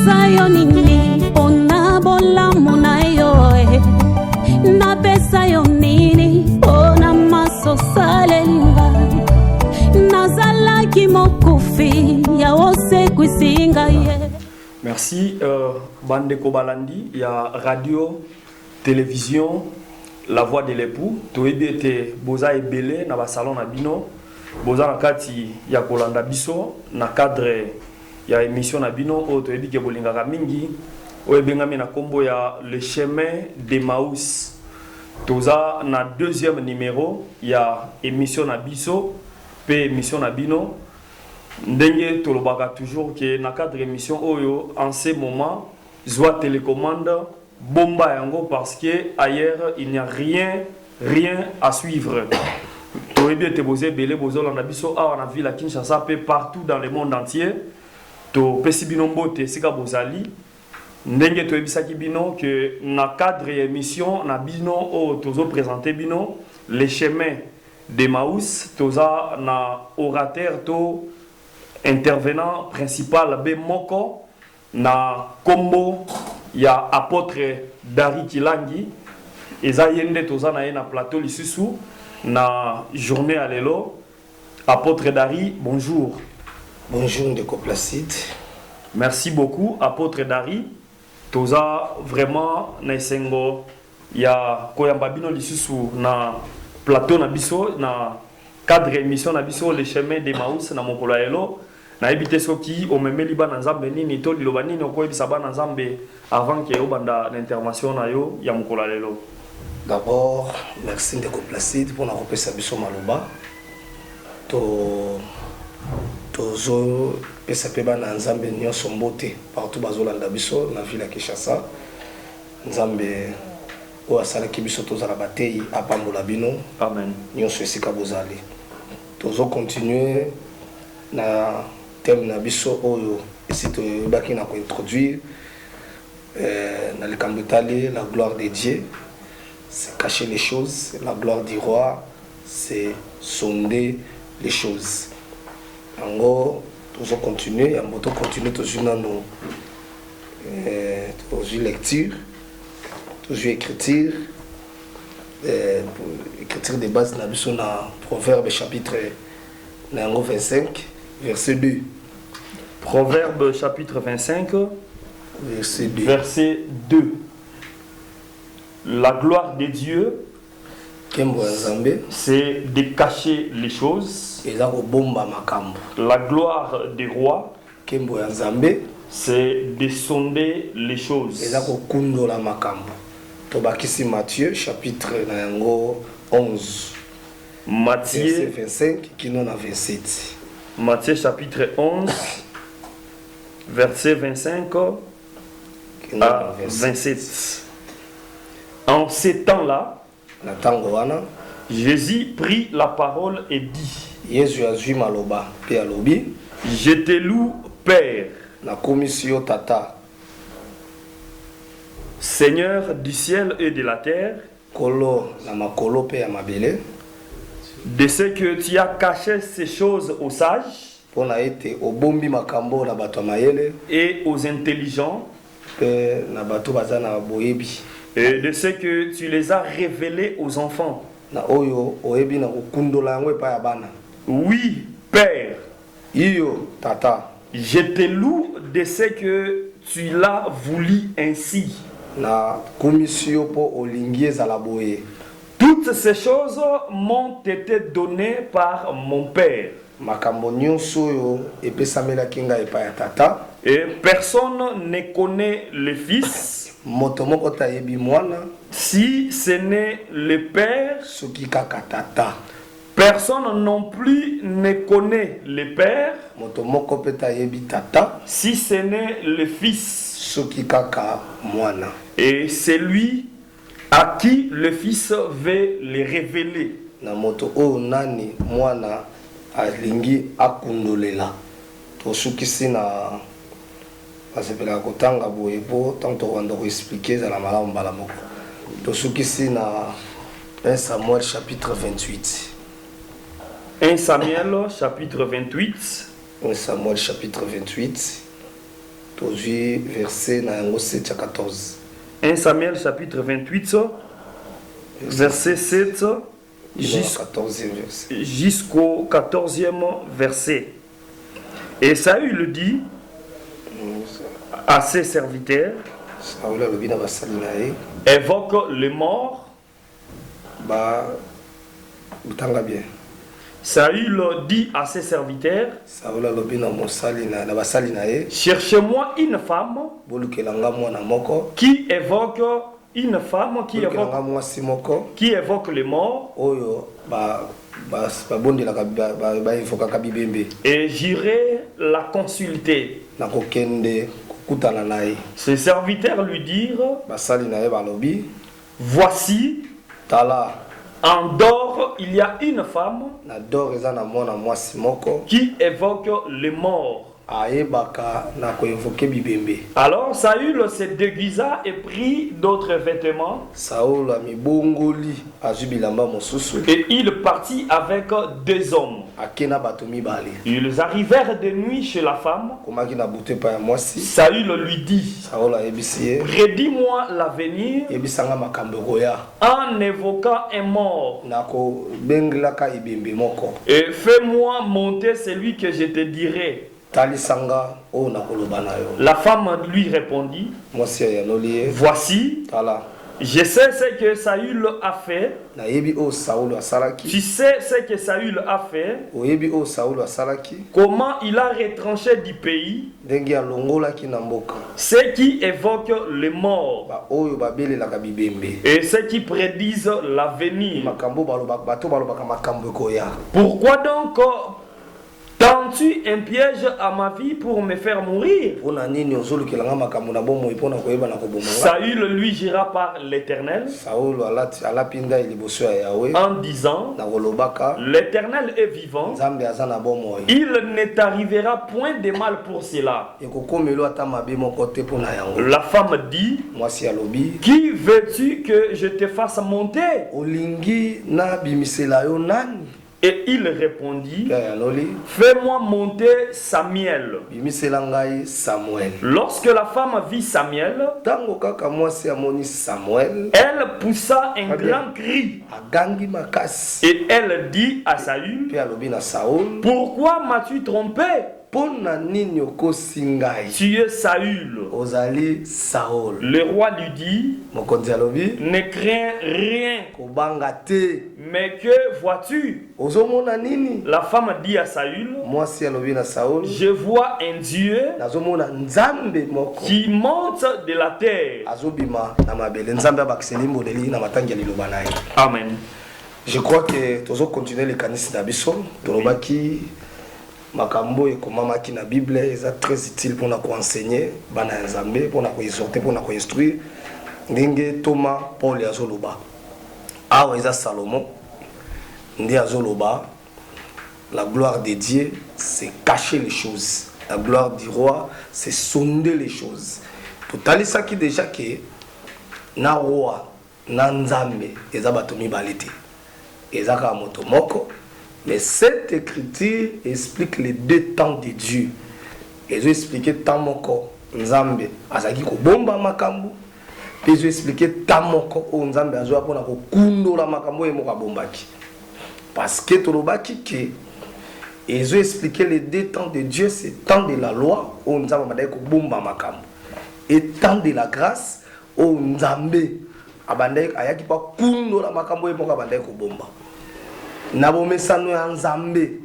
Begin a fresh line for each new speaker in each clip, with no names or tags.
pesa yo nini pona bolamu na yo na pesa yo nini pona masosalenga nazalaki mokufi ya ose kusinga ye.
Merci Bandeko Balandi, il y a radio, télévision, la voix de l'époux. Toyebi ete boza ebele na ba salon na bino. Boza na kati ya kolanda biso na cadre ya émission na bino o toyebi ke bolingaka mingi. O ebengami na kombo ya le chemin d'Emmaüs. Toza na deuxième numéro ya émission na biso pe émission na bino. Ndenge tolobaka toujours que na cadre émission oyo en ce moment Zoa télécommande bomba yango parce que ailleurs il n'y a rien à suivre. Toyebi ete boze belé bozolanda biso awa na ville à Kinshasa pe partout dans le monde entier. To pesi bino mbote sika bozali. Ndenge toyebisaki bino que na cadre émission na bino o tozo présenter bino les chemins d'Emmaüs toza na orateur to intervenant principal B Moko na kombo ya apôtre Dari Kilangi eza yende toza na ye na plateau lisusu na journée à lelo. Apôtre Dari, bonjour.
Bonjour Ndeko Placide.
Merci beaucoup apôtre Dari. Toza vraiment na esengo ya koyamba bino lisusu na plateau na biso na cadre émission na biso les chemins d'Emmaüs na mokolo ya lelo. Na ebite soki o memeli ba na nzambe nini to liloba nini okoyebisa ba na nzambe avant que obanda l'intervention na yo ya mokolo ya lelo.
D'abord, merci Ndeko Placide pour na kopesa biso maloba. Tozo pesa pe ba na nzambe nyonso mbote partout bazolanda biso na ville ya Kinshasa. Nzambe o asalaki biso tozala batei apambola bino.
Amen.
Nyonso esika bozali. Tozo continuer na thème na biso oyo esi toyebaki na kointroduire na likambo etali la gloire de Dieu, c'est cacher les choses. La gloire du roi, c'est sonder les choses. En gros, tozo continuer, yambo to continuer tozo nano tozo lecture, tozo écriture, écriture de base na biso na Proverbe chapitre 25 verset 2.
Proverbe chapitre 25
verset 2.
Verset 2. La gloire de Dieu, c'est de cacher les choses. La gloire des rois, c'est de sonder les choses.
Matthieu chapitre 11.
Matthieu
25 qui non a 27.
Matthieu chapitre 11 verset 25 à 27. En ces temps-là, Jésus prit la parole et dit: Je te loue, Père, Seigneur du ciel et de la terre, de ce que tu as caché ces choses aux sages et aux intelligents, et de ce que tu les as révélés aux enfants. Oui, Père, je te loue de ce que tu l'as voulu ainsi. Toutes ces choses m'ont été données par mon Père. Et personne ne connaît le Fils si ce n'est le Père. Personne non plus ne connaît le Père si ce n'est le Fils. Et c'est lui à qui le Fils veut les révéler.
Un Samuel chapitre 28.
1 Samuel chapitre 28.
1 Samuel chapitre 28. tozwi verset na yango 7 à 14.
1 Samuel chapitre 28, verset 7 jusqu'au 14e verset. Et Saül dit à ses serviteurs, évoque les morts. Saül dit à ses serviteurs, cherchez-moi une femme qui évoque une femme qui évoque les morts, et j'irai la consulter. Ses serviteurs lui dirent, voici, en dehors, il y a une femme qui évoque les morts. Alors Saül se déguisa et prit d'autres vêtements. Et il partit avec 2 hommes. Ils arrivèrent de nuit chez la femme. Saül lui dit, prédis-moi l'avenir en évoquant un mort. Et fais-moi monter celui que je te dirai. La femme lui répondit, voici, je sais ce que Saül a fait. Tu sais ce que Saül a fait. Comment il a retranché du pays ceux qui évoquent les morts et ceux qui prédisent l'avenir. Pourquoi donc tends-tu un piège à ma vie pour me faire mourir? Saül lui jura par l'Éternel en disant, l'Éternel est vivant, il ne t'arrivera point de mal pour cela. La femme dit, qui veux-tu que je te fasse monter? Et il répondit, fais-moi monter Samuel. Lorsque la femme vit Samuel, elle poussa un grand cri. Et elle dit à Saül, pourquoi m'as-tu trompé? Tu es Saül. Le roi lui dit, ne crains rien. Mais que vois-tu? La femme dit à Saül, je vois un Dieu qui monte de la terre. Amen.
Je crois que tu vas continuer les canisses d'Abisso. Makambo et komamaki na Bible est très utile pour nous enseigner, bana nzambe, pour nous exhorter, pour nous instruire. Ndenge Thomas Paul azoloba. Awa eza Salomon. Ndi azoloba. La gloire de Dieu, c'est cacher les choses. La gloire du roi, c'est sonder les choses. Tout à l'heure qui déjà que na roi, na nzambe, eza batomi balete. Eza ka moto moko. Mais cette écriture explique les 2 temps de Dieu. Ils ont expliqué temps moko nzambe azaki ko bomba makambo. Puis ils ont expliqué temps moko nzambe azoa pona ko kundola makambo e moka bombaki. Parce que tolobaki que ils ont expliqué les 2 temps de Dieu, c'est temps de la loi où nzambe madai ko bomba makambo. Et temps de la grâce où nzambe abandai ayaki pa kundola makambo e moka bandai ko bomba. Nabo mesano ya nzambe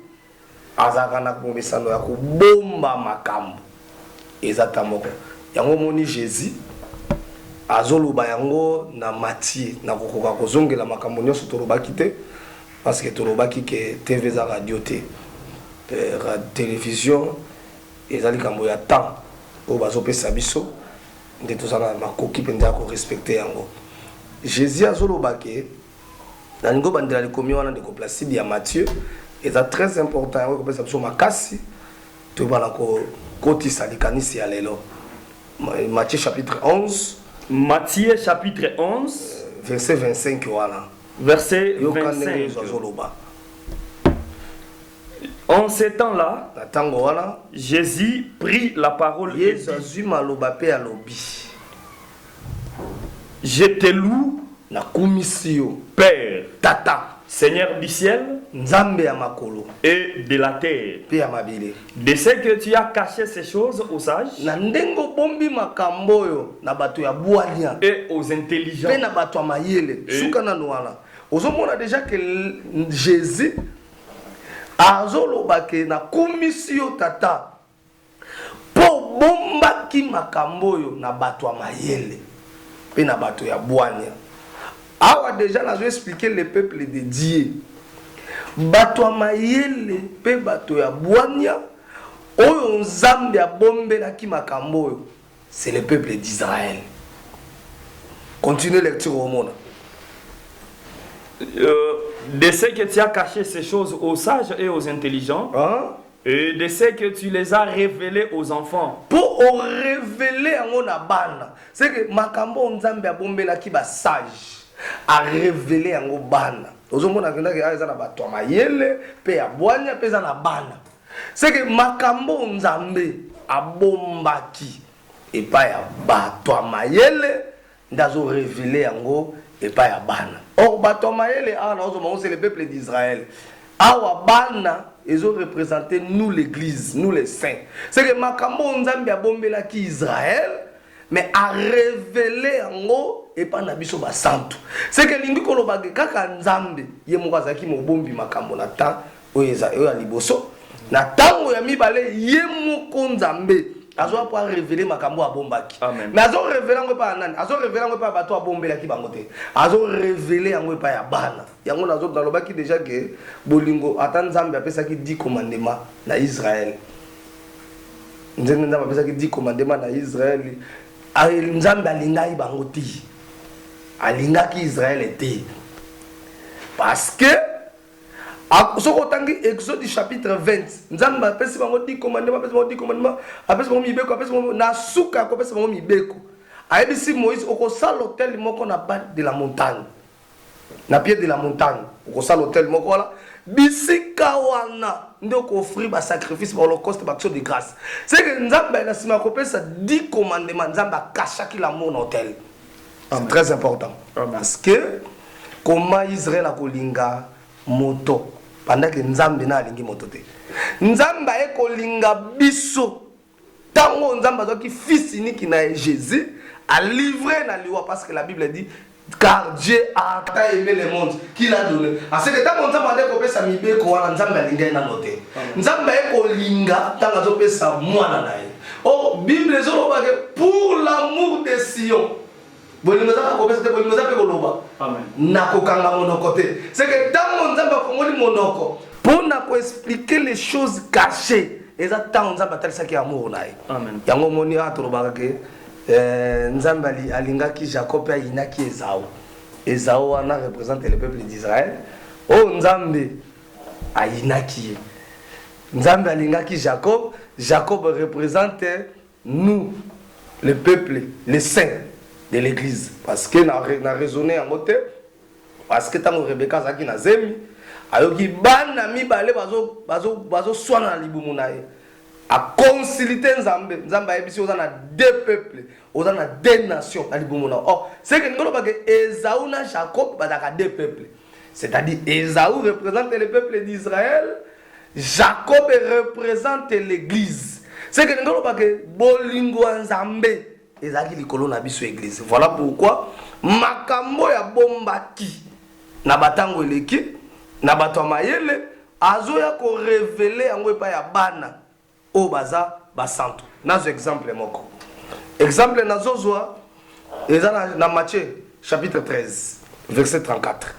azaka na bomesano ya kubomba makambo ezatamoko yango moni Jésus azoloba yango na Matthieu na kokoka kozongela makambo nyonso tolobaki te parce que tolobaki ke TV za radio te télévision ezali kambo ya temps o bazopesa biso nde tozana makoki penza ko respecter yango. Jésus azoloba ke dans le bandela de communion on a des Placide à Matthieu et c'est très important on peut savoir makasi tu vas la côté salikanisi ya lelo. Matthieu chapitre 11 verset 25 voilà.
Verset 25. En ce temps-là,
na tango wana
Jésus prit la parole et
Yesu
dit,
azwi maloba pe alobi
je te loue,
nakumisi yo
Père,
tata
Seigneur du ciel
nzambe ya makolo
et de la terre,
pe ya mabele
de ce que tu as caché ces choses aux sages
na ndenge obombi makambo oyo na bato ya bwania
et aux intelligents.
pe na bato ya mayele suka nanu wana ozomona déjà que Jésus azoloba ke nakumisi yo tata po bombaki makambo oyo na bato ya mayele pe na bato ya bwania. Awa déjà nazo expliquer le peuple de Dieu bato ya mayele pe bato ya bwania oyo nzambe abombelaki makambo oyo c'est le peuple d'Israël. Continue lecture au monde.
De ce que tu as caché ces choses aux sages et aux intelligents,
Hein?
et de ce que tu les as révélées aux enfants.
Pour révéler en na bana, c'est que makambo nzambe abombelaki ba sage a révéler en bana. Ozomona kenda ke aza na bato mayele pe ya bwania pe za na bana. C'est que makambo nzambe abombaki et pas ya bato mayele ndazo révéler yango et pas ya bana. Or bato mayele ana ozomona c'est le peuple d'Israël. Awa bana ils ont représenté nous l'église, nous les saints. C'est que makambo nzambe a bombelaki Israël mais a révélé yango et pas na biso ba santu. C'est que lingi koloba kaka nzambe ye moko azaki mo bombi makambo na temps oyo ya liboso na tango ya mibale ye moko nzambe azo pour révéler makambo abombaki. Mais azo révéler ngo pa nani? Azo révéler ngo pa bato abombelaki bango te. Azo révéler ngo pa ya bana. Yango nazo dalobaki déjà que bolingo ata nzambe apesaki 10 commandements na Israël. Nzambe nzambe apesaki 10 commandements na Israël. Nzambe alingai bango te. Alingaki Israël te. Parce que soko tangi Exode chapitre 20 nzamba apesi bango 10 commandements apesi bango 10 commandements apesi bango mibeko apesi bango na suka ko apesi bango mibeko ayebisi Moïse okosala l'hôtel moko na bas de la montagne na pied de la montagne okosala l'hôtel moko wala bisika wana ndoko offrir ba sacrifice ba holocauste ba action de grâce c'est que nzamba na sima ko pesa 10 commandements nzamba kashaki la mon hôtel. C'est très important. Parce que comment Israël a kolinga moto pendant que nzambe na alingi moto te nzamba e kolinga biso tango nzamba doki fils unique na Jésus a livré na liwa parce que la Bible dit car Dieu a tant aimé le monde qu'il a donné parce que tango nzamba de ko pesa mibeko wana nzamba alinga na note nzamba e kolinga tango zo pesa mwana na ye. Oh Bible zo ba que pour l'amour de Sion bolingo za ko pesa te bolingo za pe ko loba amen na ko kanga monoko te c'est que dans nzamba fongoli monoko pour na ko expliquer les choses cachées exactement nzamba talisa ki amour na ye amen yango moni atoloba ke nzamba alingaki Jacob ya inaki Esau wana représente le peuple d'Israël oh nzambe ainaki nzambe alingaki Jacob représente nous le peuple les saints de l'église parce que na raisonné en côté parce que tant Rebecca zaki na zemi ayoki bana mibale bazo swana libumu na ye a concilité nzambe ebisi ozana deux peuples ozana deux nations na libumu na oh c'est que ngolo ba que Esau na Jacob bazaka deux peuples c'est-à-dire Esau représente le peuple d'Israël Jacob représente l'église c'est que ngolo ba que bolingo nzambe ezaki likolo na biso église. Voilà pourquoi makambo ya bombaki na batango eleki na bato mayele azoya ko révéler yango pa ya bana o baza basantu. Nazo exemple moko. Exemple nazozwa ezana na Matthieu chapitre 13 verset 34.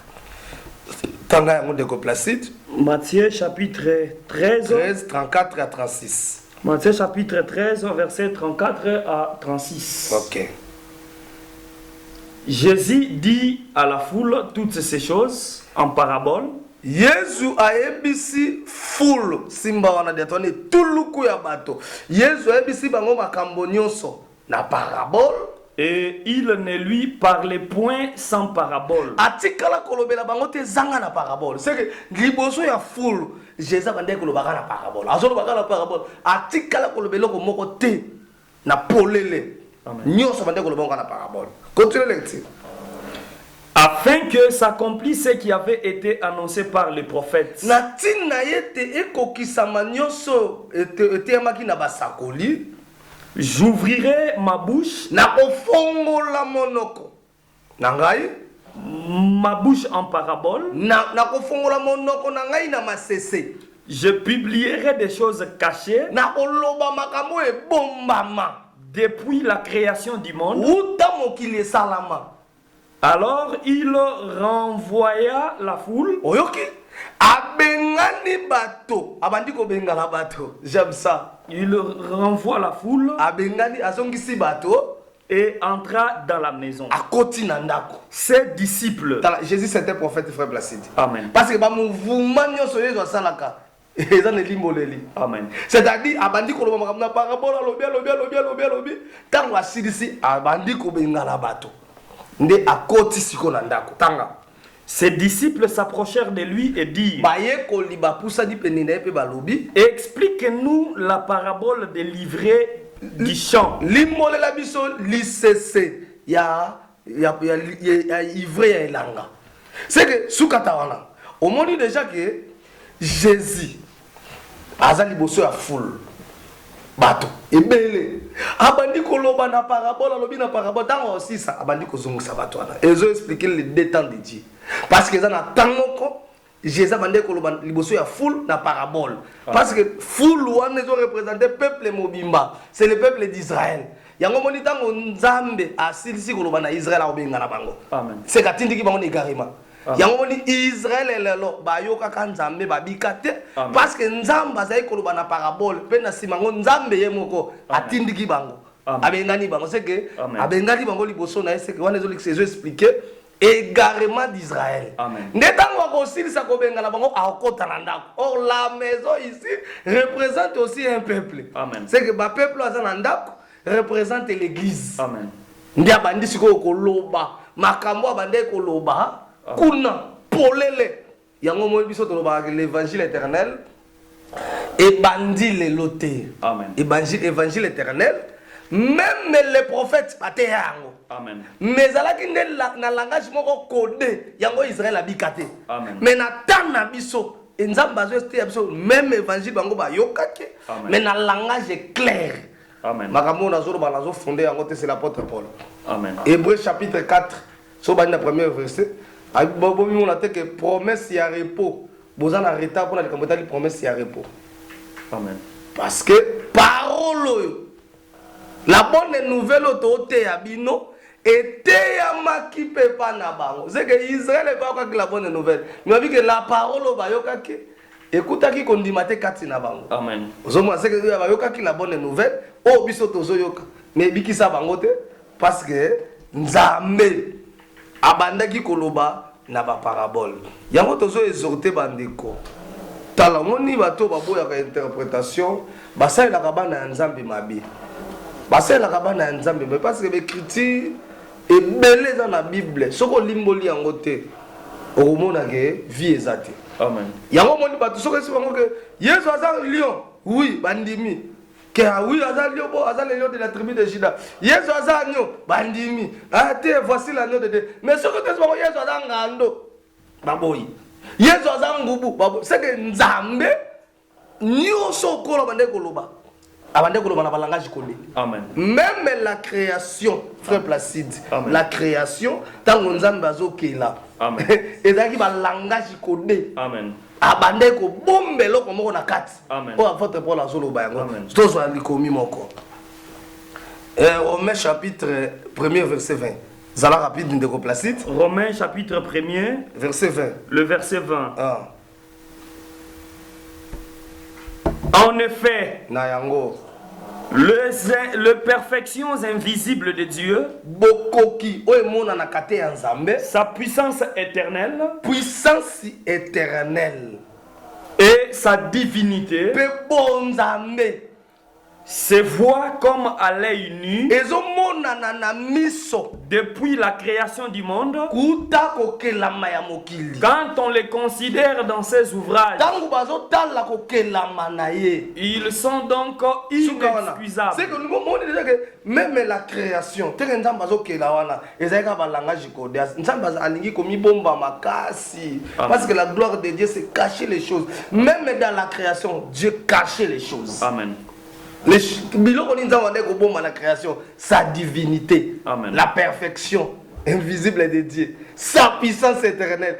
Tanga yango de ko Placide.
Matthieu chapitre 13
34 à 36.
Matthieu chapitre 13, verset 34 à 36.
Ok.
Jésus dit à la foule toutes ces choses en parabole.
Yesu aebisi foule simba wana detone tuluku ya bato. Yesu aebisi bango makambo nyonso na parabole.
Et il ne lui parlait point sans parabole.
Atikala kolobela bango te zanga na parabole. C'est que liboso ya foule Jésus bande kolobaka na parabole. Azolo baka na parabole. Atikala kolobela ko moko te na polele. Nyonso bande kolobaka na parabole. Continue lecture.
Afin que s'accomplisse ce qui avait été annoncé par les prophètes.
Na tina yete ekokisama nyonso ete amaki na basakoli.
J'ouvrirai ma bouche,
na kofongola monoko na ngai,
ma bouche en parabole,
na kofongola monoko na ngai na masese.
Je publierai des choses cachées,
na koloba makambo ebombama
depuis la création du monde.
Uta mokili salama.
Alors il renvoya la foule.
Oyoki abengani bato abandi ko bengala bato. J'aime ça.
Il renvoie la foule
abengani azongisi bato
et entra dans la maison.
Akoti na ndako.
Ses disciples.
Jésus c'était prophète, frère Placide.
Amen.
Parce que ba mouvement nyoso yezo salaka.
Amen.
C'est-à-dire abandi ko loba makamna parabole lobi tango asidisi abandi ko bengala bato. Nde akoti siko na ndako tanga.
Ses disciples s'approchèrent de lui et dirent: explique-nous la parabole des livrets du champ.
C'est que Soukatawana, au moment déjà que Jésus a liboso ya foule. Bato ebele abandi koloba na parabole alobi na parabole tango aussi ça abandi kozongosa bato wana ezo expliquer les deux temps de Dieu parce que ça na tangoko Jésus abandi koloba liboso ya foule na parabole parce que foule wana ezo représenter peuple mobimba, c'est le peuple d'Israël. Yango moni tango Nzambe asilisi koloba na Israël abenga na bango. Amen. C'est katindiki bango egarima. Yango moni Israël lelo bayoka ka Nzambe babikate parce que Nzambe azai koloba na parabole pe na simango Nzambe ye moko atindiki bango abengani bango c'est que abengani bango liboso na c'est que wana ezo expliquer égarement d'Israël. Netango ko silisa ko bengana bango akota na ndako. Or la maison ici représente aussi un peuple. C'est que ba peuple aza na ndako représente l'église. Amen. Ndia bandi siko ko loba makambo abande ko loba kuna polele yango mo biso to loba l'évangile éternel et bandi le loté. Amen. Évangile éternel même les prophètes paté yango. Amen. Mais alaki na langage moko codé yango Israël abikate. Amen. Mais na tana biso nzamba zo este biso même évangile bango ba yokake mais na langage clair. Amen. Makambo na zoro balazo fondé yango c'est l'apôtre Paul. Amen. Hébreux chapitre 4 so ba na premier verset bobo mi on a que promesse ya repos bozana retard pour na likambo tali promesse ya repos. Amen. Parce que parole la bonne nouvelle autoté ya bino était ya maki pepa na bango. C'est que Israël va pas que la bonne nouvelle. Mais vu que la parole va yokaki écoutaki kondimate kati na bango. Amen. Ozomo c'est que va yokaki la bonne nouvelle o biso tozo yoka. Mais bikisa bango te parce que Nzambe abandaki koloba na ba parabole. Yango tozo exhorter bandeko. Tala moni bato baboya ka interprétation basai la kabana Nzambe mabi. Basai la kabana Nzambe mais parce que l'écriture est belle dans la Bible. Soko limboli yango te. Okomona ke vie ezate. Amen. Yango moni bato soko esi bango ke Yesu aza lion. Oui, bandimi. Que oui, aza lion bo, aza le lion de la tribu de Juda. Yesu aza agneau, bandimi. Ah te voici l'agneau de Dieu. Mais soko esi bango Yesu aza ngando. Baboyi. Yesu aza ngubu, babo. C'est que Nzambe nyonso kola bande koloba. Abande koloba na langage kolé. Amen. Même la création, frère Placide. Amen. La création tango Nzambe azokela. Amen. Ezaki ba langage kolé. Amen. Abande ko bombelo ko moko na kati. Amen. O apôtre Paul azoloba yango. Amen. Tozo alikomi moko. Romains chapitre 1er verset 20. Zala rapide ndeko Placide.
Romains chapitre 1er
verset 20.
Le verset 20. Ah. En effet,
Nayango.
Les perfections invisibles de Dieu, sa puissance éternelle et sa divinité se voit comme à l'œil nu
ezomonana na miso
depuis la création du monde.
kuta kokelama ya mokili.
Quand on les considère dans ces ouvrages,
Tango bazotala kokelama na ye,
ils sont donc inexcusables.
c'est que nous montrons déjà que même la création teke nzambe azokela wana ezalaka ba langage codé nzambe alingi komi bomba makasi parce que la gloire de Dieu c'est cacher les choses. Même dans la création Dieu cachait les choses.
Amen.
La création, sa divinité,
Amen.
La perfection invisible de Dieu, sa puissance éternelle.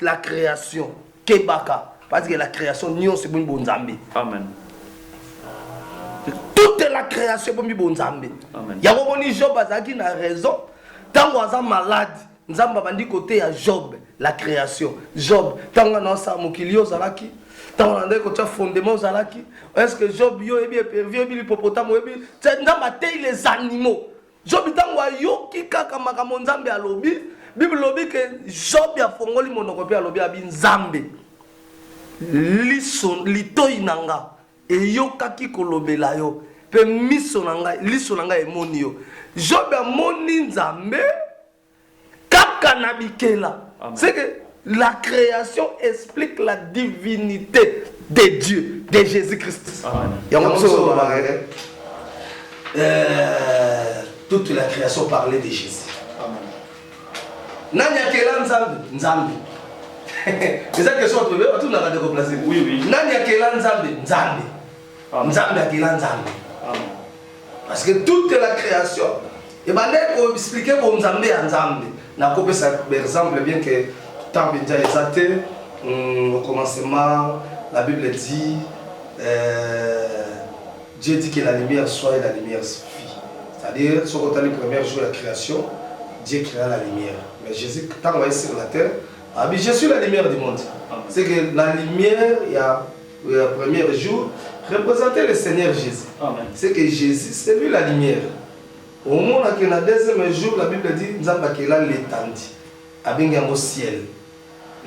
La création, Kebaka, parce que la création, nous c'est bon Nzambe.
Amen.
Toute la création est bon Nzambe.
Amen.
Job a raison. Tant qu'on est malade, Nzamba bandi côté à Job, la création. Job, tant qu'on a ça, Mokilio Zalaki. Tant on a un fondement Zalaki. Est-ce que Job yo est bien pervers, l'hippopotame est bien. C'est les animaux. Job tant wa yo ki kaka makambo Nzambe a lobi. Bible lobi que Job a fongoli monokopia lobi a bin Nzambe. Lison litoyi nanga e yo kaki kolobela yo. Pe miso nanga liso nanga e moni yo. Job a moni Nzambe kaka na bikela. C'est que la création explique la divinité de Dieu, de Jésus-Christ. Toute la création parlait de Jésus. Nani akela Nzambe? Nzambe. C'est ça que question trouvé, tout n'a pas de replacer.
Oui, oui.
Nani akela Nzambe? Nzambe. Nzambe akela Nzambe. Parce que toute la création, et ben pour expliquer pour Nzambe à Nzambe. Na copé ça par exemple bien que tant bien exacté au commencement la Bible dit Dieu dit que la lumière soit et la lumière fit. C'est-à-dire sur le premier jour de la création, Dieu créa la lumière. Mais Jésus quand on va sur la terre, a dit je suis la lumière du monde. C'est que la lumière il y a le premier jour représentait le Seigneur Jésus. C'est que Jésus c'est lui la lumière. Au moment où le deuxième jour, la Bible dit Nzamba kela l'étendit, avec un ciel,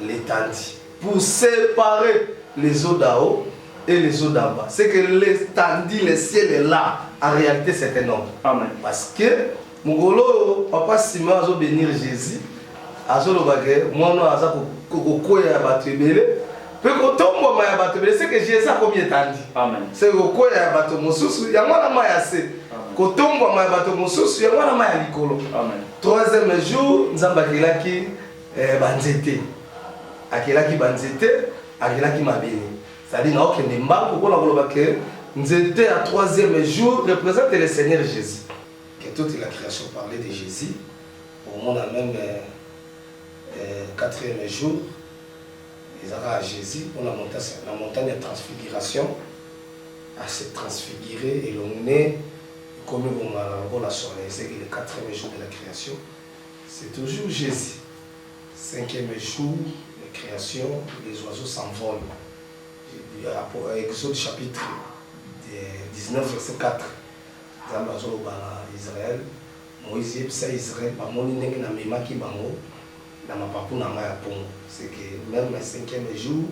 l'étendit, pour séparer les eaux d'en haut et les eaux d'en bas. C'est que l'étendit, le ciel est là. En réalité, c'est un homme. Amen. Parce que Mongolo, papa Simon a bénir Jésus, a dit moi non, a dit c'est que Jésus a combien d'étendit. Amen. C'est que quoi ya bato mosusu, ya mwana mayase. Kotombo ma bato mosusu ya mwana maya likolo. Amen. Troisième jour, Nzamba akelaki banzete. Akelaki banzete, akelaki mabele. C'est-à-dire na okende mbango ko na koloba ke nzete à troisième jour représente le Seigneur Jésus. Que toute la création parlait de Jésus. Au monde a même quatrième jour, ils arrivent à Jésus, on a monté la montagne de transfiguration, à se transfigurer et l'on est comme on a soleil, c'est le quatrième jour de la création, c'est toujours Jésus. Cinquième jour de création, les oiseaux s'envolent. Exode chapitre 19, verset 4. Israël, Moïse a Israël, c'est que même le cinquième jour,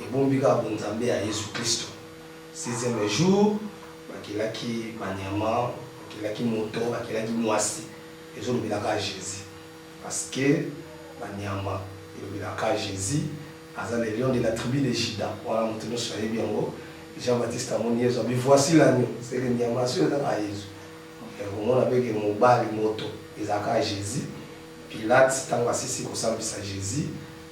et bon biga bonzambe à Jésus-Christ. Sixième jour, il a qui banyama, il a qui moto, il a qui moisi. Et je le à Jésus. Parce que banyama, il a Jésus, à le lion de la tribu de Juda. Voilà, nous soyez bien haut. Jean-Baptiste a mon Jésus. Voici l'agneau. C'est le nyama sur le Jésus. Et au moment avec mon bal moto, il a Jésus. Pilate, tant que c'est comme ça, Jésus,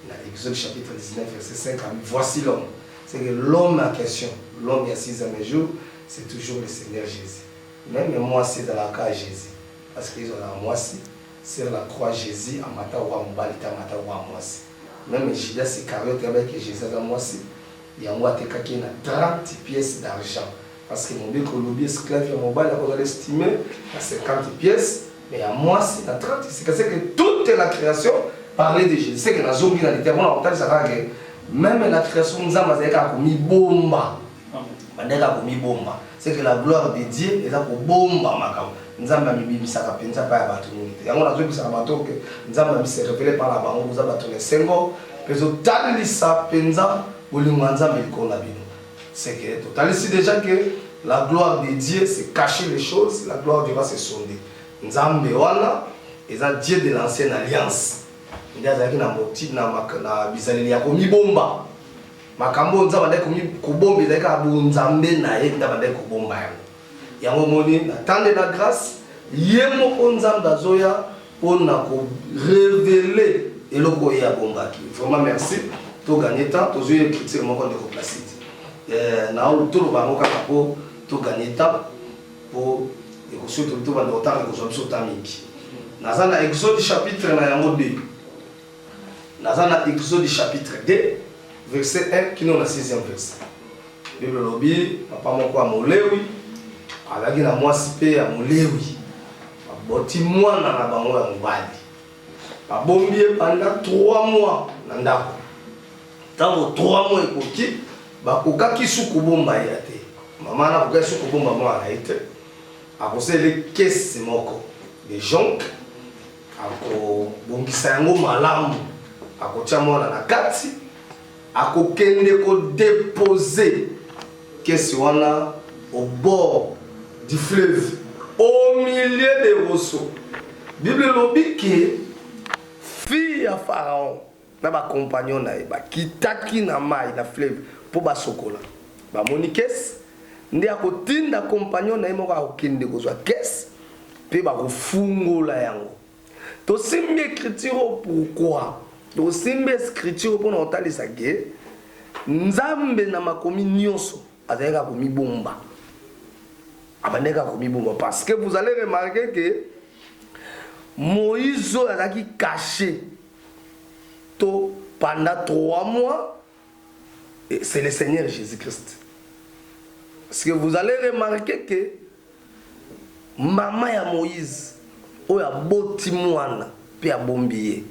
dans l'Exode chapitre 19, verset 5, voici l'homme. C'est que l'homme en question, l'homme il y a 6e jour, c'est toujours le Seigneur Jésus. Même moi, c'est dans la cas Jésus. Parce qu'ils ont la moissi, sur la croix Jésus, en matin ou en balita, en matin ou en moissi. Même Judas Iscariote avec Jésus dans la moissi, il y a moi qui a 30 pièces d'argent. Parce que mon bico lobby esclave, mon bal, on a estimé à 50 pièces. Mais à moi, c'est à 30. C'est que toute la création parlait de Jésus. C'est que la zone dans l'éternel, on entend ça que même la création, nous avons mis bomba. C'est que la gloire de Dieu est là pour bomba. Nous avons mis ça à pensa pas à battre. Et on a dit que ça va battre que nous avons mis se révélé par la banque, nous avons battu les 5 ans. Mais au tas de ça, pensa, ou le manza mais qu'on a bien. c'est que total ici déjà que la gloire de Dieu c'est cacher les choses, la gloire de Dieu va se sonder. Nzambe wana eza Dieu de l'ancienne alliance. Ndiazaki na moti na bizaleli ya komibomba. Makambo nzamba ndai kubomba ezali ka bonzambe na ye ndaba ndai kubomba yango. Yango moni na tande na grâce ye moko nzambe azoya pona ko révéler eloko ya bombaki. Vraiment merci. To gagner temps, to jouer critique moko de complacité. Na o to ba moko ka po to gagner temps pour et que surtout to ba ndota ko zo so tamiki. Naza na Exode chapitre na yango 2. Naza na Exode chapitre 2 verset 1 qui nous na 6e verset. Bible lobi papa moko a molewi alaki na mwasi pe ya molewi. Boti mwana na bango ya mobali. Babombi pendant 3 mois na ndako. Tango 3 mois ekoki bakokaki suku bomba ya te. Mama na kokaki suku bomba mwana na ite. Akosele kese moko de jonk. Ako bongisa yango malamu. Akotia mwana na kati. Akokende ko déposer kese wana au bord du fleuve, au milieu des roseaux. Bible lobi que fille à Pharaon na ba compagnon na ba kitaki na mai na fleuve pour ba sokola. Ba monikes ndi akotinda compagnon na moko akokende kozwa kese pe ba kofungola yango. To simbi écriture pourquoi? To simbi écriture pour na otalisa ke nzambe na makomi nyonso azalaka komibomba. Abandeka komibomba parce que vous allez remarquer que Moïse a caché tout pendant 3 mois. Et c'est le Seigneur Jésus-Christ. Parce que vous allez remarquer que maman ya Moïse oya boti mwana pe abombiye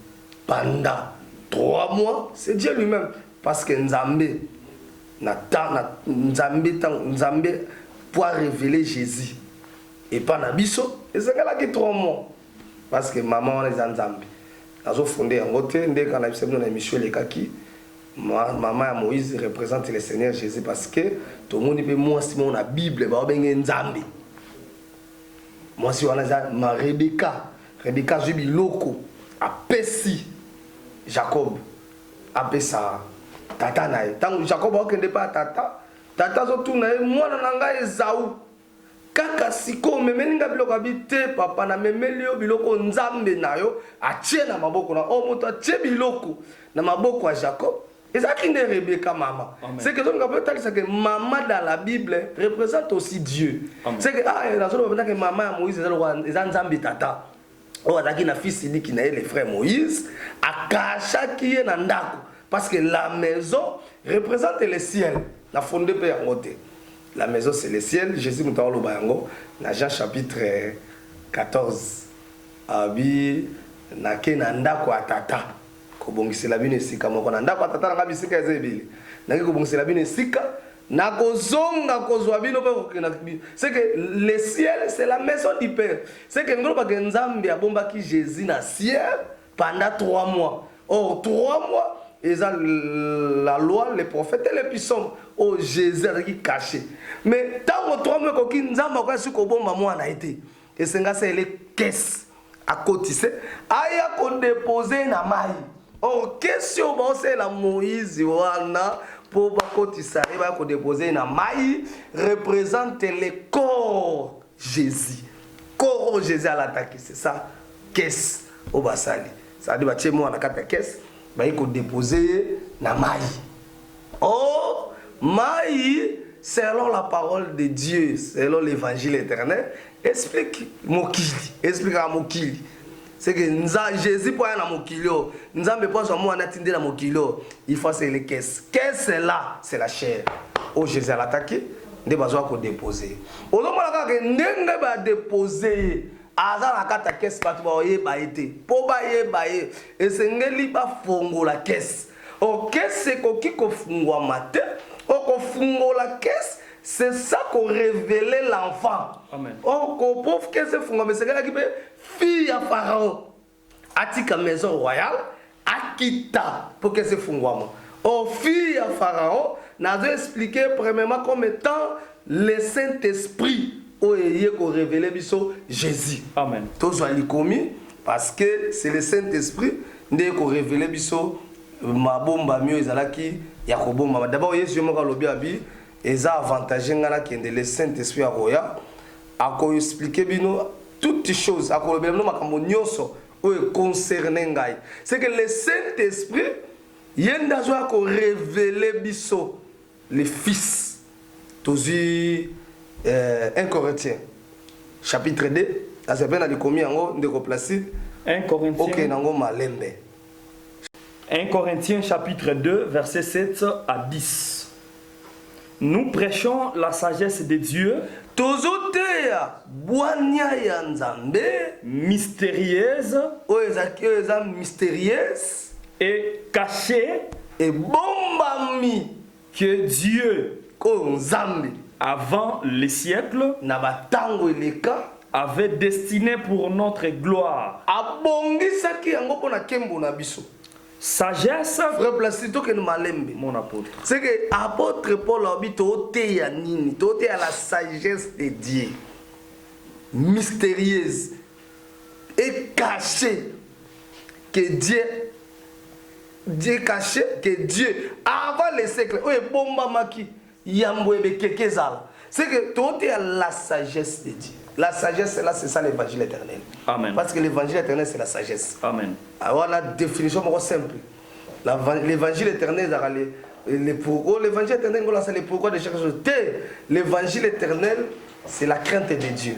pendant 3 mois, c'est Dieu lui-même parce que Nzambe Nzambe pour révéler Jésus et pas Nabiso et c'est là qui 3 mois parce que maman les Nzambe azo fondé en côté dès qu'on a vu dans l'émission les kaki maman à Moïse représente le Seigneur Jésus parce que tout le monde peut moi si on a Bible ba benga Nzambe moi si on a ma Rebecca jubi loko a Pessi Jacob a Pessa tata nae tant Jacob okende pas tata zo tuna mwana nanga Esaü kaka siko memeninga biloko abite papa na memeli yo biloko Nzambe nayo atie na maboko na o moto atie biloko na maboko ya Jacob ezaki nde Rebecca mama. C'est que donc après ça que maman dans la Bible représente aussi Dieu. C'est que la zone que maman à Moïse eza Nzambe tata o azaki na fils Sidi na les frères Moïse akacha qui est na ndako parce que la maison représente le ciel. La fondée peut en côté. La maison c'est le ciel. Jésus nous parle au Bayango. Dans Jean chapitre 14. Abi na kenanda kwa tata. Kobongisi la bine sika moko nanda kwa tata nga bisika ezebili. Naki kobongisi la bine sika na kozonga kozwa bino pe kokena. C'est que le ciel c'est la maison du Père. C'est que ngolo ba Nzambe abombaki Jésus na ciel pendant 3 mois. Or 3 mois et ça, la loi, les prophètes et les psaumes, oh Jésus a caché. Mais tant que 3 mois, qui nous a marqué sur le bon moment, on a été. Et c'est les caisses à côté. Aya qu'on déposé na maille. Or, question, c'est la Moïse, wana, pour côté ça, il va qu'on déposer na maille, représente le corps Jésus. Corps Jésus à l'attaque, c'est ça. Caisse au basali. Ça dit, bah, tiens, moi, on a 4 caisses. Il faut déposer na maï. Oh, maï, selon la parole de Dieu, selon l'évangile éternel, explique Mokili. Explique à Mokili. C'est que Jésus pour aller à Mokili, nous avons besoin de moi n'atteindre à Mokili. Il faut c'est les caisses. Qu'est-ce c'est là? C'est la chair. Oh, Jésus a l'attaqué. Nous avons besoin de déposer. Au moment où nous avons déposer. Aza na kata caisse pas ba oyeba été po ba yeba ye esengeli ba fongo la caisse o caisse ko kiko fungwa mate o ko fungo la caisse c'est ça qu'on révélait l'enfant. Amen. O ko pauvre caisse fungo mais c'est là qui fille à Pharaon atika maison royale akita pour caisse fungwa o fille à Pharaon Nazo expliqué premièrement comme étant le Saint-Esprit où il est révélé biso Jésus.
Amen.
Tous les commis parce que c'est le Saint-Esprit qui a révélé biso ma bomba mieux ezalaki ya kobomba. D'abord Yesu moko lobi abi eza avantage ngala kende le Saint-Esprit a roya a ko expliquer bino toutes les choses a ko lobi no makambo nyonso o concerné ngai. C'est que le Saint-Esprit yenda zo a ko révéler biso le Fils. Tozi 1 Corinthiens chapitre 2 ça c'est bien ali komi yango ndeko Placide
1 Corinthiens
OK nango malembe
1 Corinthiens chapitre 2 versets 7 à 10. Nous prêchons la sagesse de Dieu
tozoteya bwania ya Nzambe
mystérieuse
mystérieuse
et cachée
et bombami
que Dieu
ko Nzambe
avant les siècles
na batango eleka
avait destiné pour notre gloire.
abongisaki yango pona kembo na biso.
Sagesse,
frère Placide que nous malembe
mon apôtre.
c'est que apôtre Paul habite ya nini tote à la sagesse de Dieu mystérieuse et cachée que Dieu caché que Dieu avant les siècles oye bomba maki yambwebe kekezala. C'est que tote à la sagesse de Dieu. La sagesse, là, c'est ça l'évangile éternel.
Amen.
Parce que l'évangile éternel, c'est la sagesse.
Amen.
Alors, la définition est simple. L'évangile éternel, l'évangile éternel, c'est le pourquoi de chaque chose. L'évangile éternel, c'est la crainte de Dieu.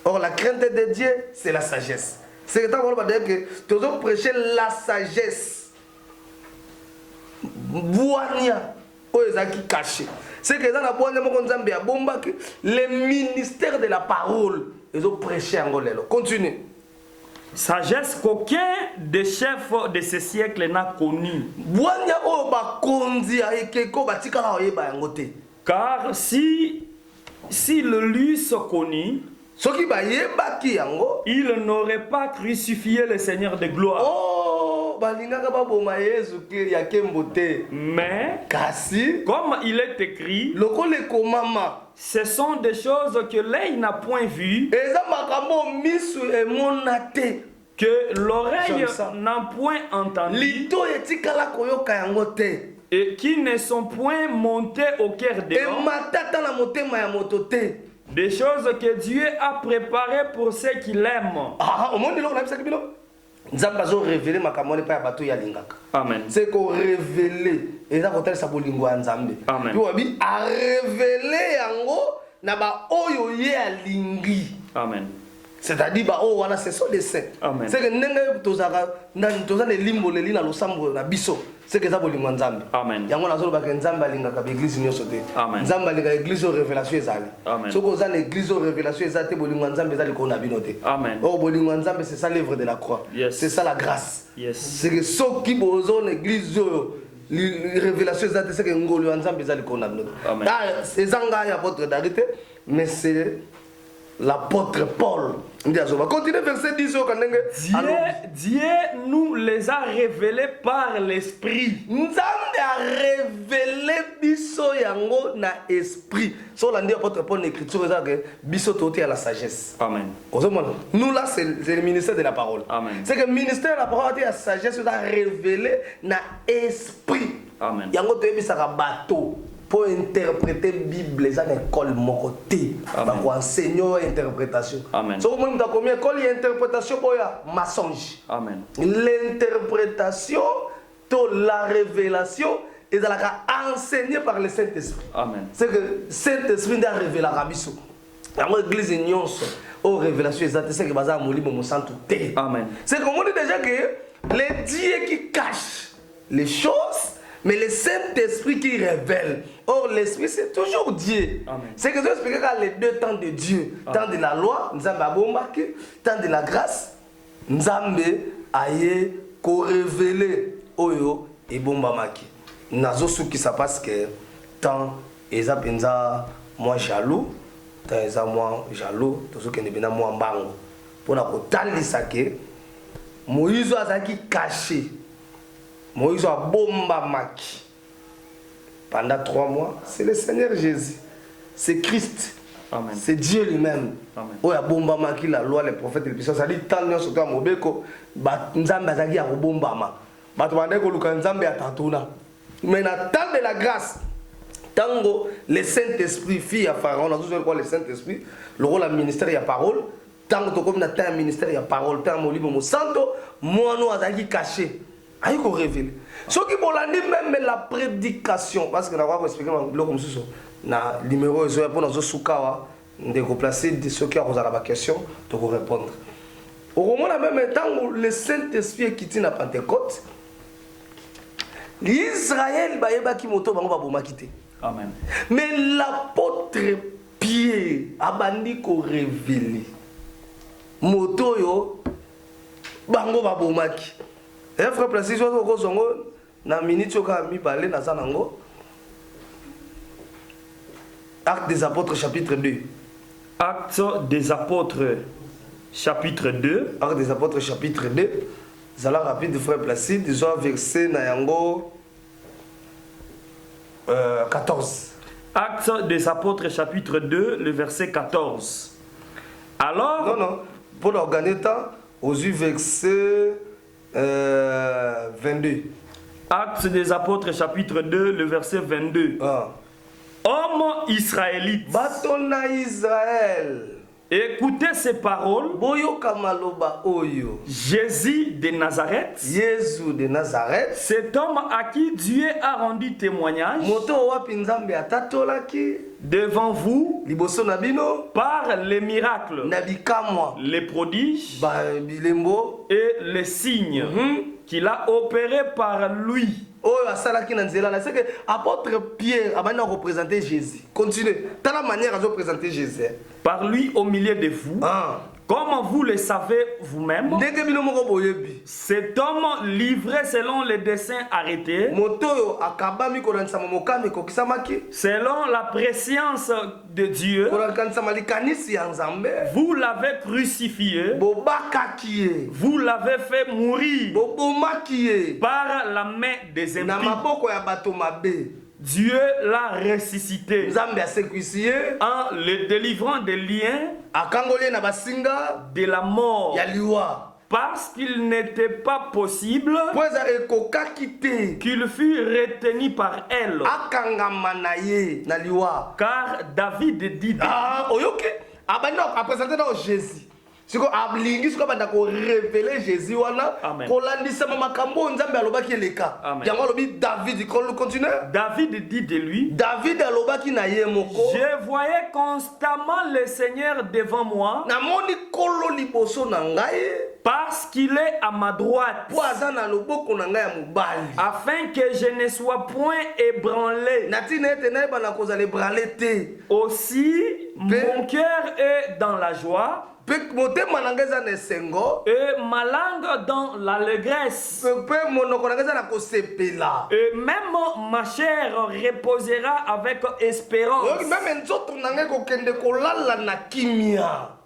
Or, la crainte de Dieu, c'est la sagesse. C'est que on va dire que tu dois prêcher la sagesse. Boania, qui caché. C'est que dans la boîte le ministère de la parole, ils ont prêché en Golelo. Continue.
Sagesse qu'aucun des chefs de ce siècle n'a connu. Car si le lusse connu, il n'aurait pas crucifié le Seigneur de gloire. Mais comme il est écrit, ce sont des choses que l'œil n'a point vues, que l'oreille n'a point entendues, et qui ne sont point montées au cœur de l'homme. Des choses que Dieu a préparées pour ceux qui l'aiment. Amen.
C'est qu'on révélé et ça quand ça bolingo Nzambe.
Amen.
Puis a révélé yango na ba oyo ye alingi.
Amen.
C'est-à-dire bah oh voilà c'est ça les saints.
Amen.
C'est que nenga tozaka toza le limbo le lina losambo na biso. C'est que ça bolingo Nzambe.
Amen.
Yango na zolo ba que Nzambe alinga ka église nyonso te.
Amen.
Nzambe alinga église au révélation ezali.
Amen.
Ce que za l'église au révélation ezali bolingo Nzambe ezali ko na binote.
Amen.
Oh bolingo Nzambe c'est ça l'œuvre de la croix.
Yes.
C'est ça la grâce.
Yes.
C'est que ceux qui bozo l'église les révélations ezali c'est que ngolo Nzambe ezali ko na binote.
Amen.
C'est zanga ya votre d'arrêter mais c'est l'apôtre Paul. Continuez verset 10.
Dieu nous les a révélés par l'esprit.
Nzambe a révélé biso yango na esprit. So l'andi apôtre Paul l'écriture que biso toté à la sagesse.
Amen.
Nous là c'est le ministère de la parole.
Amen.
C'est que le ministère de la parole a la sagesse a révélé na esprit.
Amen.
Yango to ebisaka bateau. Pour interpréter la Bible, les écoles mon côté. Pour enseigner l'interprétation.
Amen.
So vous avez combien d'écoles l'interprétation pour mensonge.
Amen.
L'interprétation, la révélation est enseignée par le Saint-Esprit.
Amen.
C'est que le Saint-Esprit a révélé la Rabisso. L'église nyonso aux révélations exactes, c'est que bazar moli mon sang tout.
Amen.
C'est comme on dit déjà que les dieux qui cachent les choses. Mais le Saint-Esprit qui révèle. Or, l'Esprit, c'est toujours Dieu. C'est que je vais expliquer les deux temps de Dieu. Temps de la loi, Nzambe abombaki. Temps de la grâce, Nzambe aye ko révélé oyo et bombamaki. Nazo sou qui ça passe que temps eza penza moi jaloux, temps eza moi jaloux, to sou que ne bina moi mbango. Pour na ko talisa ke Moïse azaki caché. Moïse a bomba maki. pendant 3 mois, c'est le Seigneur Jésus. C'est Christ.
Amen.
C'est Dieu lui-même. Oh ya bombama qui la loi les prophètes les puissants ça dit tant nyo soto mobeko ba nzambe azaki ya bombama. Ba to bande ko luka nzambe ya tatuna. Mais na temps de la grâce tango le Saint-Esprit fille à Pharaon, on a toujours quoi le Saint-Esprit, le rôle du ministère il y a parole, tango to comme na temps ministère il y a parole, tant mo libre mo santo, moi no azaki caché. Aïe ko révéler. Ce qui bolandi même la prédication parce que na va expliquer le comme ça. Na numéro zo pour nos soukawa de replacer de ceux qui ont la question de vous répondre. Au moment même temps où le Saint-Esprit est quitté na Pentecôte, l'Israël ba yeba ki moto bango ba boma quitté.
Amen.
Mais l'apôtre Pierre a bandi ko révéler. Moto yo bango ba boma ki. Et frère précision ko zongo na minute yo ka mi balé na zanango. Actes des apôtres chapitre 2.
Actes des apôtres chapitre 2.
Actes des apôtres chapitre 2. Zala rapide frère Placide, ils ont versé na yango 14.
Actes des apôtres chapitre 2, le verset 14. Alors
non, pour l'organiser temps, aux verset 22.
Actes des apôtres chapitre 2, le verset 22.
Ah.
Homme israélite,
Batona Israël,
écoutez ces paroles.
Boyo Kamaloba Oyo,
Jésus de Nazareth,
Jésus de Nazareth,
cet homme à qui Dieu a rendu témoignage
Moto Wapinzambe Atatolaki,
devant vous
Liboso Nabino,
par les miracles,
Nabikamwa,
les prodiges
Bilembo,
et les signes qu'il a opérés par lui.
Oh, c'est que apôtre Pierre a maintenant représenté Jésus. Continuez. Dans la manière de représenter Jésus.
Par lui au milieu de vous. Comme vous le savez vous-même, cet homme livré selon les desseins arrêtés, selon la préscience de Dieu, vous l'avez crucifié, vous l'avez fait mourir par la main des impies. Dieu l'a ressuscité en le délivrant des liens de la mort, parce qu'il n'était pas possible qu'il fût retenu par elle. Car David dit
Jésus. Si vous révéler Jésus,
David dit de lui, je voyais constamment le Seigneur devant moi, parce qu'il est à ma droite, afin que je ne sois point ébranlé. Aussi, mon cœur est dans la joie, et ma langue dans l'allégresse. Et même ma chair reposera avec espérance.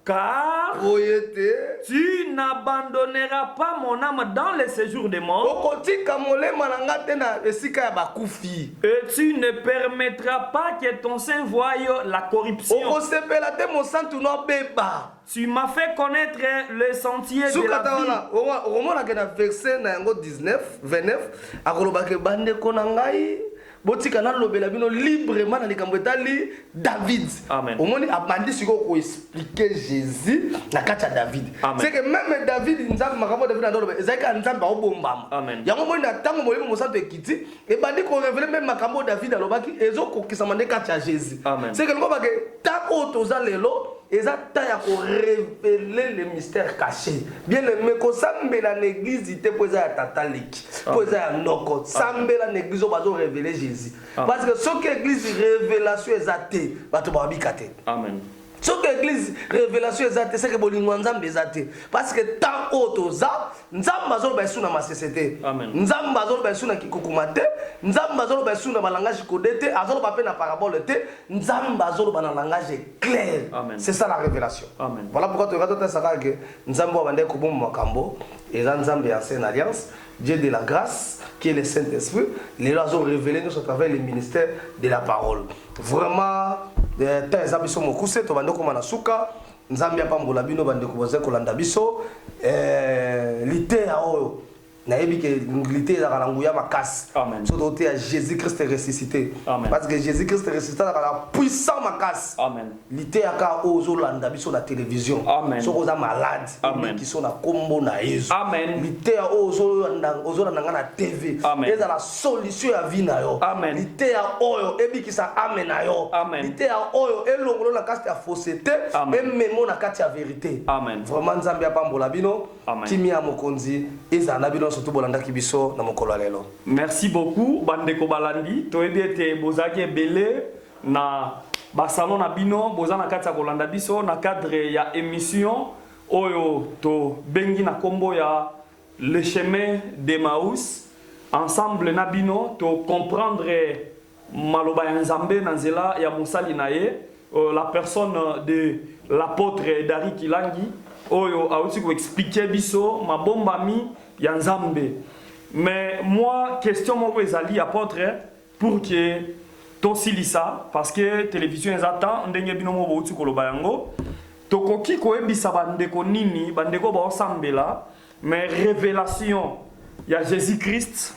Car tu n'abandonneras pas mon âme dans le séjour des morts, et tu ne permettras pas que ton sein voie la corruption. Tu m'as fait connaître le sentier de la vie.
Botika na lobela bino librement na likambo etali David.
Amen.
Omoni abandi siko ko expliquer Jésus na kati ya David. C'est que même David nzambe makambo David na lobe ezaka nzambe obombama. Yango moni na tango molimo mosanto ekiti e bandi ko révéler même makambo David alobaki ezoko kisama ne kati ya Jésus. C'est que ngoba ke tako toza lelo exact ya ko révéler le mystère caché. Bien aimé ko sambela l'église ite poza ya tataliki. Poza ya noko sambela l'église o bazo révéler Jésus. Parce que ce que l'église révélation est athée, bato ba bikate.
Amen.
Ce que l'église révélation est athée, c'est que bolingo nzambe ezate. Parce que tant otoza, nzambe bazolo ba suna ma société. Nzambe bazolo ba suna kikukumate, nzambe bazolo ba suna ba langage codé, azolo ba pe na parabole te, nzambe bazolo ba na langage clair. C'est ça la révélation.
Amen.
Voilà pourquoi tu regardes ça que nzambe wa bande ko bomba makambo, et nzambe ya ancienne alliance. Dieu de la grâce, qui est le Saint-Esprit. Les lois ont révélé nous à travers le ministère de la parole. Vraiment, tant les amis sont mon coussé, tu vas nous comme Anasuka, Nzambia Pambola Bino, Bande Kuboze Kolanda Biso, l'ité à Oyo. Naïbi que l'unité dans la ngouya makas.
Amen.
Surtout à Jésus-Christ est ressuscité.
Amen.
Parce que Jésus-Christ est ressuscité dans la puissance makas.
Amen.
L'ité à ka ozo landa biso la télévision.
Amen.
Sur aux malades.
Amen.
Qui sont na combo na Jésus.
Amen.
L'ité à ozo landa na TV.
Amen.
Et dans la solution à vie na yo.
Amen.
L'ité à oyo ebi qui sa amen na yo.
Amen.
L'ité à oyo et l'ongolo na kati ya fausseté.
Amen.
Et même na kati ya vérité.
Amen.
Vraiment Nzambia Pambola Bino.
Amen.
Timia Mokonzi. Ezana Bino surtout bolanda kibiso.
Merci beaucoup, Bandeko Balandi. Tu es bozaki belé na basalon na bino, bozana kati ya kolanda biso na cadre ya émission oyo to bengi na kombo ya le chemin d'Emmaüs. Ensemble na bino to comprendre maloba ya Nzambe na nzela ya mosali na ye, la personne de l'apôtre Dari Kilangi oyo a aussi expliquer biso mabombami ya Nzambe. Mais moi, question moi ezali apôtre pour que tosilisa parce que télévision ezata ndenge bino mo bouti koloba yango tokoki koyebisa bandeko nini bandeko ba osambela mais révélation ya Jésus-Christ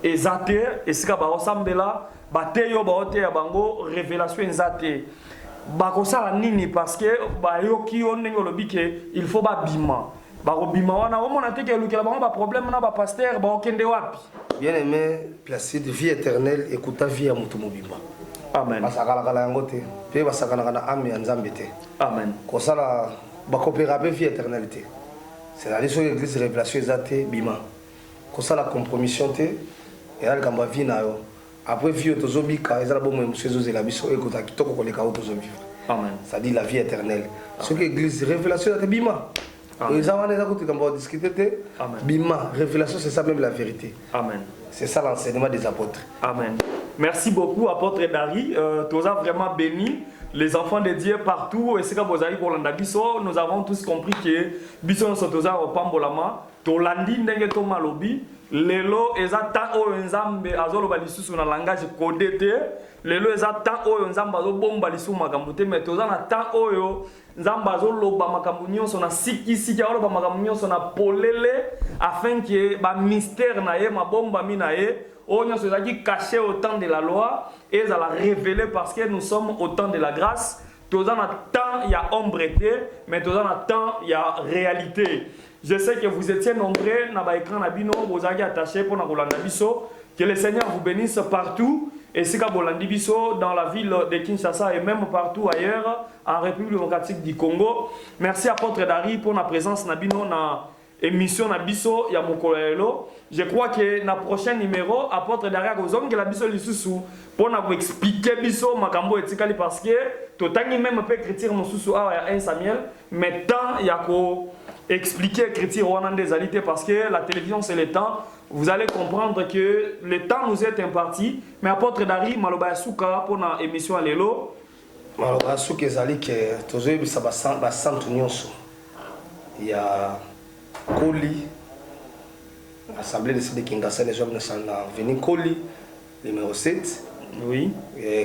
ezate esika ba osambela bateyo ba ote ya bango révélation ezate bakosala nini parce que ba yoki on ndenge lobi ke il faut ba bima. Barobima wana omona te ke lukela bango ba problème na ba pasteur ba okende wapi.
Bien aimé, Placide, vie éternelle, écouta vie à mutu mobimba.
Amen.
Basakala kala yango te, pe basakana kana ame ya Nzambe te.
Amen.
Kosala ba coopérer vie éternalité. C'est la leçon de l'église révélation ezate bima. Kosala compromission te, et là kamba vie na yo. Après vie tozobika, ezala bomo monsieur zozela biso écouta kitoko koleka tozovivre.
Amen.
Ça dit la vie éternelle. Ce que l'église révélation ezate bima. Les gens vont discuter. Bima, révélation, c'est ça même la vérité. Amen. C'est ça l'enseignement des apôtres.
Amen. Merci beaucoup, apôtre Dari. Tu as vraiment béni les enfants de Dieu partout. Et c'est comme vous avez pour l'andabiso, nous avons tous compris que Biso nous sommes au Pambolama. Tolandi ndenge to malobi. Lelo ezata o nzambe azolo balisusu na langage codé te. Lelo ezata o nzamba zo bomba lisu makambo te mais toza na ta oyo nzamba zo loba makambo nyonso na siki oloba makambo nyonso na polele afin que ba mystère na ye mabomba mi na ye o nyonso ezaki caché au temps de la loi et ça la révélé parce que nous sommes au temps de la grâce. Toza na temps il y a ombre te mais toza na temps il y a réalité. Je sais que vous étiez nombreux dans l'écran Nabino, vous avez attaché pour Nakolanda Biso. Que le Seigneur vous bénisse partout. Et c'est qu'à Bolandi Biso, dans la ville de Kinshasa et même partout ailleurs, en République démocratique du Congo. Merci apôtre Dari pour la présence Nabino dans l'émission Nabiso Yamokolelo. Je crois que dans le prochain numéro, apôtre Dari a besoin que la Biso Lissousou pour nous expliquer Biso Makambo et Tikali parce que tout le temps, même peut écrire mon sous à 1 Samuel, mais tant il y a expliquer l'écriture des alités parce que la télévision c'est le temps. Vous allez comprendre que le temps nous est imparti. Mais apôtre Dari, Maloba Souka pour la émission Alelo.
Maloba Souka ezali que tous les ça va centre nyonso. Il y a Koli, l'Assemblée de Kinshasa, les hommes sont venus Koli, numéro 7.
Oui.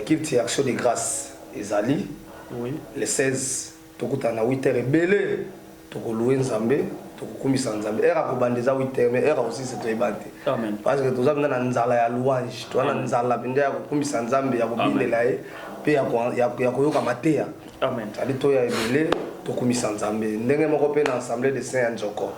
Qui action de grâce ezali.
Oui.
Le 16, tokutana 8h et belé. Tokoloue Nzambe, tokokumisa Nzambe. Era kobandeza 8h mais era aussi c'est toyebante. Amen. Parce que toza na nzala ya louange, toza na nzala binde ya kokumisa Nzambe ya kobindela ye pe ya koyoka mateya.
Amen.
Tali to ya ebele tokumisa Nzambe. Ndenge moko pe na assemblée de Saint Njoko.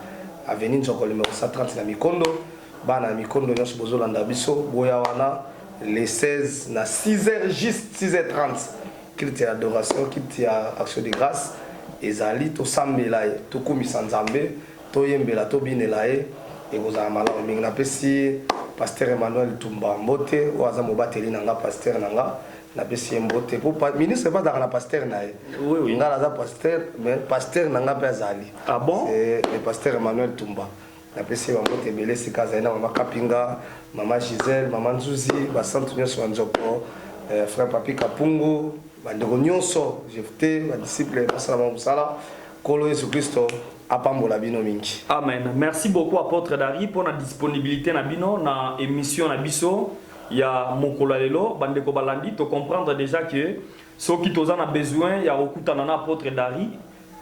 Avenue Njoko numéro 130 na Mikondo. Bana Mikondo nyonso bozolanda biso boya wana les 16 na 6h juste 6h30. Culte d'adoration, culte action de grâce. Ezali to sambela ye to kumisa Nzambe to yembela to binela ye et vous avez malheur mingi na pesi pasteur Emmanuel Tumba Mbote o aza mobateli nanga pasteur nanga na pesi Mbote pour ministre pas dans la pasteur na ye oui ngala za pasteur mais pasteur nanga pe azali
ah bon
c'est le pasteur Emmanuel Tumba na pesi Mbote belé sikaza ina mama Kapinga mama Gisèle mama Nzuzi ba centre nyonso Nzoko frère Papi Kapungu bandeko nyonso jefte ba disciple basala mosala kolo Yesu Kristo apambola bino mingi.
Amen. Merci beaucoup apôtre Dari pour la disponibilité na bino na émission na biso ya mokolo lelo bande ko balandi to comprendre déjà que ceux qui toza na besoin ya okutana na apôtre Dari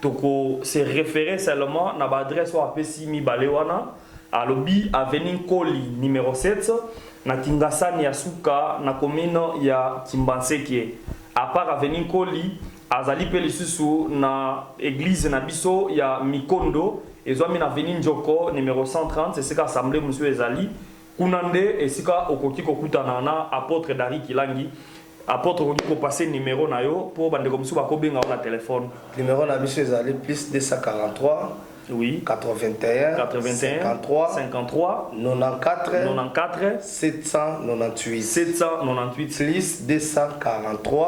toko se référer seulement na adresse wa pesi mi balewana à lobby avenue Koli numéro 7 na Kingasani ya Suka na commune ya Kimbanseke. À part avenue Koli azali pe lisusu na église na biso ya Mikondo ezwami na avenue Njoko numéro 130 c'est ce qu'assemblée monsieur ezali kunande esika okoki kokutana na apôtre Dari Kilangi. Apôtre okoki ko passer numéro na yo pour bande comme ça ko benga na téléphone.
Numéro na biso ezali plus 243
oui
81 53
53
94 798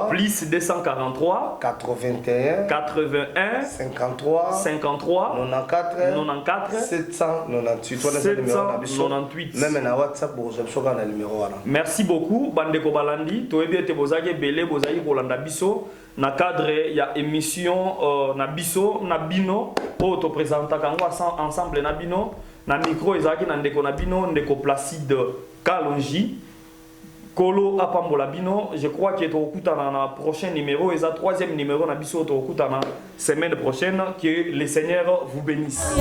plus 243 81 53 94 798 même na WhatsApp pour ça na numéro wana.
Merci beaucoup bande ko balandi to ebi ete bozaki belé bozaki kolanda biso na cadre ya émission na biso na bino auto présenta kango ensemble na bino na micro ezaki na ndeko na bino ndeko Placide Kalonji Kolo apambola bino. Je crois que tokutana na prochain numéro et ça troisième numéro na biso tokutana semaine prochaine. Que le Seigneur vous bénisse.